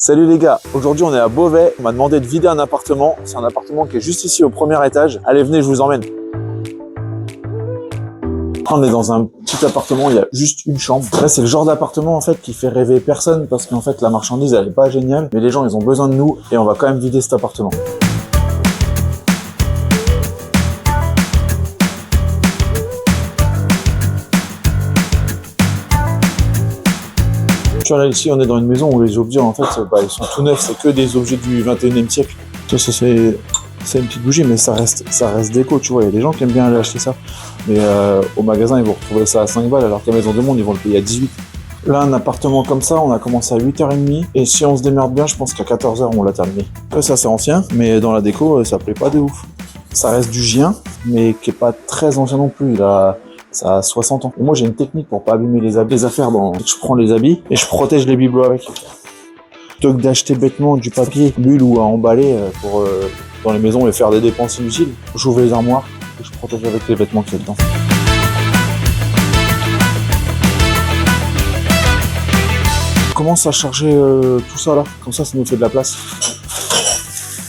Salut les gars, aujourd'hui on est à Beauvais, on m'a demandé de vider un appartement, c'est un appartement qui est juste ici au premier étage. Allez venez, je vous emmène. On est dans un petit appartement, il y a juste une chambre. Là c'est le genre d'appartement en fait qui fait rêver personne parce qu'en fait la marchandise elle est pas géniale, mais les gens ils ont besoin de nous et on va quand même vider cet appartement. Là ici on est dans une maison où les objets en fait ils sont tout neufs, c'est que des objets du 21e siècle. Ça c'est une petite bougie mais ça reste déco, tu vois, il y a des gens qui aiment bien aller acheter ça. Mais au magasin ils vont retrouver ça à 5 balles alors qu'à Maison du Monde ils vont le payer à 18. Là un appartement comme ça on a commencé à 8h30 et si on se démerde bien je pense qu'à 14h on l'a terminé. Ça c'est ancien mais dans la déco ça plaît pas de ouf. Ça reste du gien mais qui est pas très ancien non plus, ça a 60 ans. Et moi, j'ai une technique pour pas abîmer les affaires. Je prends les habits et je protège les bibelots avec. Plutôt que d'acheter bêtement du papier bulle ou à emballer pour dans les maisons et faire des dépenses inutiles, j'ouvre les armoires et je protège avec les vêtements qu'il y a dedans. On commence à charger tout ça là, comme ça nous fait de la place.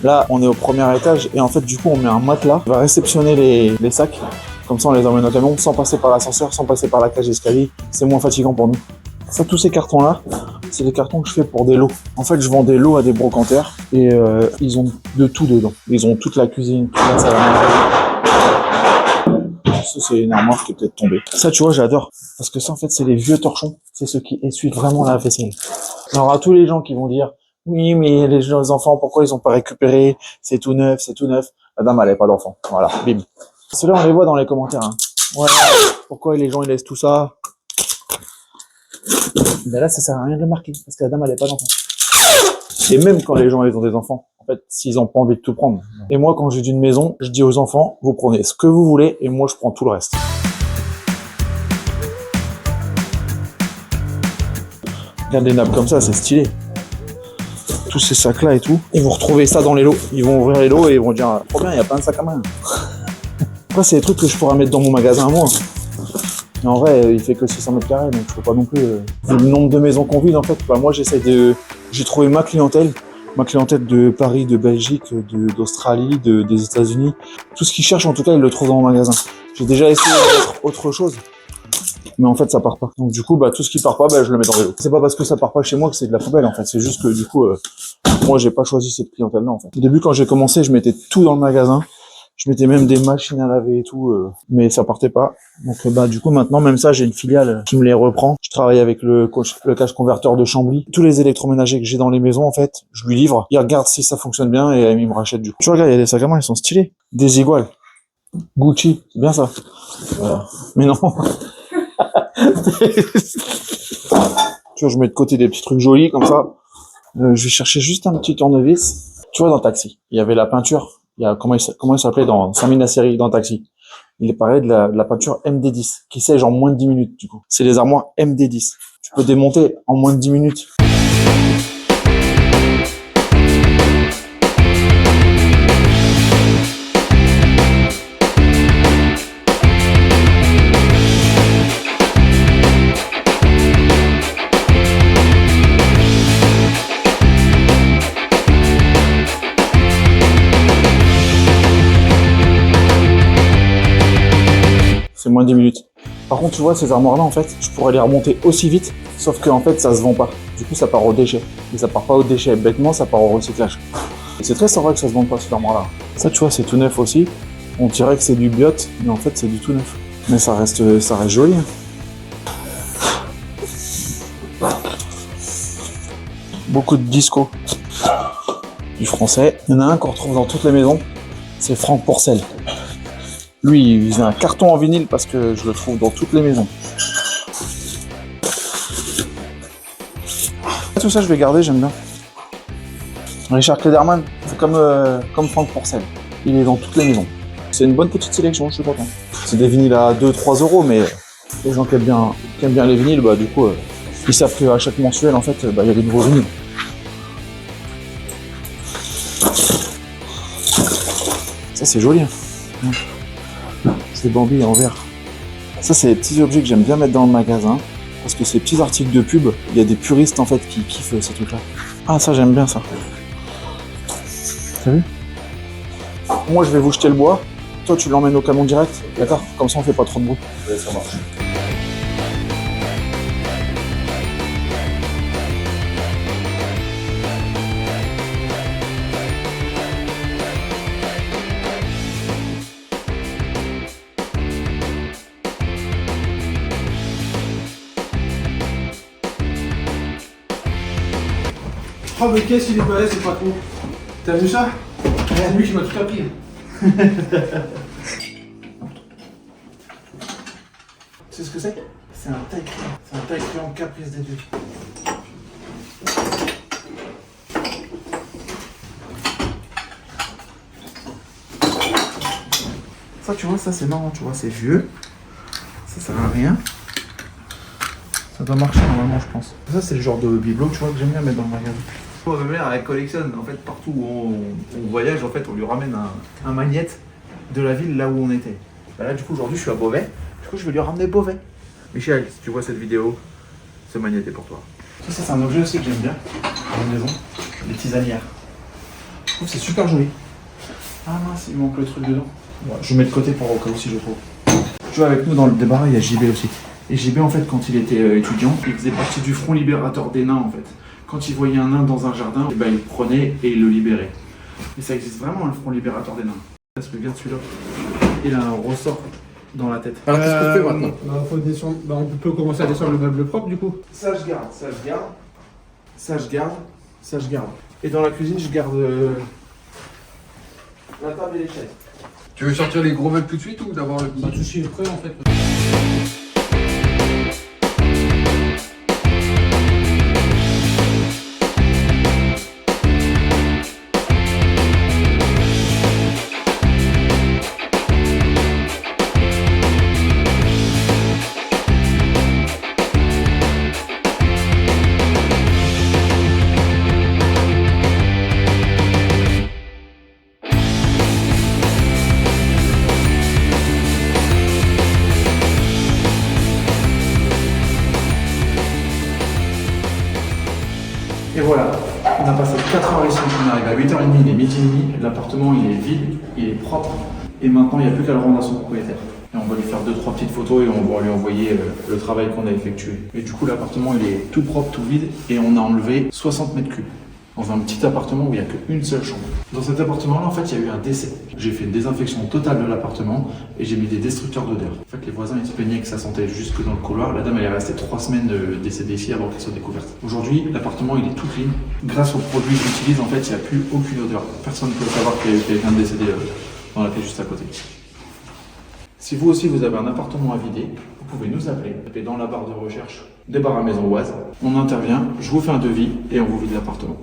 Là, on est au premier étage et en fait, du coup, on met un matelas qui va réceptionner les sacs. Comme ça, on les emmène au camion sans passer par l'ascenseur, sans passer par la cage d'escalier. C'est moins fatigant pour nous. Ça, tous ces cartons-là, c'est les cartons que je fais pour des lots. En fait, je vends des lots à des brocanteurs et ils ont de tout dedans. Ils ont toute la cuisine, toute la salle à manger. Ça, c'est une armoire qui est peut-être tombée. Ça, tu vois, j'adore. Parce que ça, en fait, c'est les vieux torchons. C'est ceux qui essuient vraiment la vaisselle. Alors, à tous les gens qui vont dire « Oui, mais les enfants, pourquoi ils ont pas récupéré? C'est tout neuf, c'est tout neuf. » La dame, elle n'avait pas d'enfant. Voilà, bim. Ceux-là, on les voit dans les commentaires. Hein. Ouais, pourquoi les gens ils laissent tout ça? Ben là, ça sert à rien de le marquer, parce que la dame, elle n'a pas d'enfant. Et même quand les gens ils ont des enfants, en fait, s'ils n'ont pas envie de tout prendre. Et moi, quand j'ai d'une maison, je dis aux enfants, vous prenez ce que vous voulez, et moi, je prends tout le reste. Regarde des nappes comme ça, c'est stylé. Tous ces sacs-là et tout. Ils vont retrouver ça dans les lots. Ils vont ouvrir les lots et ils vont dire, trop bien, il y a plein de sacs à main. Après, c'est des trucs que je pourrais mettre dans mon magasin à moi. Mais en vrai, il fait que 600 mètres carrés, donc je peux pas non plus. Le nombre de maisons qu'on vide, en fait, moi, j'ai trouvé ma clientèle de Paris, de Belgique, d'Australie, des États-Unis. Tout ce qu'ils cherchent, en tout cas, ils le trouvent dans mon magasin. J'ai déjà essayé autre chose, mais en fait, ça part pas. Donc, du coup, tout ce qui part pas, je le mets dans les lots. C'est pas parce que ça part pas chez moi que c'est de la poubelle, en fait. C'est juste que, du coup, moi, j'ai pas choisi cette clientèle-là, en fait. Au début, quand j'ai commencé, je mettais tout dans le magasin. Je mettais même des machines à laver et tout, mais ça partait pas. Donc du coup maintenant même ça j'ai une filiale qui me les reprend. Je travaille avec le cash converteur de Chambly. Tous les électroménagers que j'ai dans les maisons en fait, je lui livre. Il regarde si ça fonctionne bien et il me rachète du coup. Tu vois, regarde, il y a des sacs à main, ils sont stylés. Des iguales. Gucci, c'est bien ça. Mais non. Tu vois, je mets de côté des petits trucs jolis comme ça. Je vais chercher juste un petit tournevis. Tu vois, dans Taxi, il y avait la peinture. Il y a, comment il s'appelait dans Samina série dans Taxi. Il parlait de la peinture MD10, qui sèche en moins de 10 minutes, du coup. C'est les armoires MD10. Tu peux démonter en moins de 10 minutes. C'est moins de 10 minutes. Par contre, tu vois, ces armoires-là, en fait, je pourrais les remonter aussi vite, sauf qu'en fait, ça se vend pas. Du coup, ça part au déchet. Et ça part pas au déchet bêtement, ça part au recyclage. Et c'est très sympa que ça se vende pas, cette armoire-là. Ça, tu vois, c'est tout neuf aussi. On dirait que c'est du biot, mais en fait, c'est du tout neuf. Mais ça reste joli. Beaucoup de disco. Du français. Il y en a un qu'on retrouve dans toutes les maisons. C'est Franck Pourcel. Lui, il faisait un carton en vinyle parce que je le trouve dans toutes les maisons. Tout ça, je vais garder, j'aime bien. Richard Klederman, c'est comme Franck Pourcel. Il est dans toutes les maisons. C'est une bonne petite sélection, je suis content. C'est des vinyles à 2-3 euros, mais les gens qui aiment bien les vinyles, du coup, ils savent qu'à chaque mensuel, en fait, il y a des nouveaux vinyles. Ça, c'est joli. Hein. C'est Bambi en vert. Ça, c'est des petits objets que j'aime bien mettre dans le magasin. Parce que ces petits articles de pub, il y a des puristes en fait qui kiffent ces trucs-là. Ah, ça, j'aime bien ça. T'as vu? Moi, je vais vous jeter le bois. Toi, tu l'emmènes au camion direct. D'accord? Comme ça, on fait pas trop de bruit. Ouais, ça marche. Oh mais qu'est-ce qu'il est balèze, c'est pas trop. T'as vu ça? C'est lui qui m'a tout appris. Tu sais ce que c'est? C'est un taille-crayon. C'est un taille-crayon caprice des dieux. Ça, tu vois, ça, c'est marrant. Tu vois, c'est vieux. Ça sert à rien. Ça doit marcher normalement, je pense. Ça, c'est le genre de bibelot, tu vois, que j'aime bien mettre dans le magasin. Ma mère, elle collectionne. En fait, partout où on voyage, en fait, on lui ramène un magnète de la ville là où on était. Bah là, du coup, aujourd'hui, je suis à Beauvais. Du coup, je vais lui ramener Beauvais. Michel, si tu vois cette vidéo, ce magnète est pour toi. Ça, c'est un objet aussi que j'aime bien dans la maison. Les tisanières. Je trouve que c'est super joli. Ah mince, il manque le truc dedans. Ouais, je mets de côté pour au cas où si je trouve. Tu vois, avec nous dans le débarras, il y a JB aussi. Et JB, en fait, quand il était étudiant, il faisait partie du Front Libérateur des Nains, en fait. Quand il voyait un nain dans un jardin, eh ben, il le prenait et il le libérait. Et ça existe vraiment, le Front Libérateur des Nains. Parce que regarde celui-là, il a un ressort dans la tête. Alors qu'est-ce qu'on fait maintenant? Faut descendre. On peut commencer à descendre le meuble propre du coup. Ça, je garde, ça, je garde. Ça, je garde. Ça, je garde. Et dans la cuisine, je garde la table et les chaises. Tu veux sortir les gros meubles tout de suite ou d'abord le petit? Bah tout ce qui est prêt en fait. Et voilà, on a passé 4 heures ici, on arrive à 8h30, il est midi et demi, l'appartement il est vide, il est propre, et maintenant il n'y a plus qu'à le rendre à son propriétaire. Et on va lui faire 2-3 petites photos et on va lui envoyer le travail qu'on a effectué. Et du coup l'appartement il est tout propre, tout vide, et on a enlevé 60 mètres cubes. Dans un petit appartement où il n'y a qu'une seule chambre. Dans cet appartement-là, en fait, il y a eu un décès. J'ai fait une désinfection totale de l'appartement et j'ai mis des destructeurs d'odeur. En fait, les voisins, ils se plaignaient que ça sentait jusque dans le couloir. La dame, elle est restée 3 semaines décédée ici avant qu'elle soit découverte. Aujourd'hui, l'appartement, il est tout clean. Grâce aux produits que j'utilise, en fait, il n'y a plus aucune odeur. Personne ne peut savoir qu'il y a quelqu'un de décédé dans la pièce juste à côté. Si vous aussi, vous avez un appartement à vider, vous pouvez nous appeler. Tapez dans la barre de recherche Débarras Maison Oise. On intervient, je vous fais un devis et on vous vide l'appartement.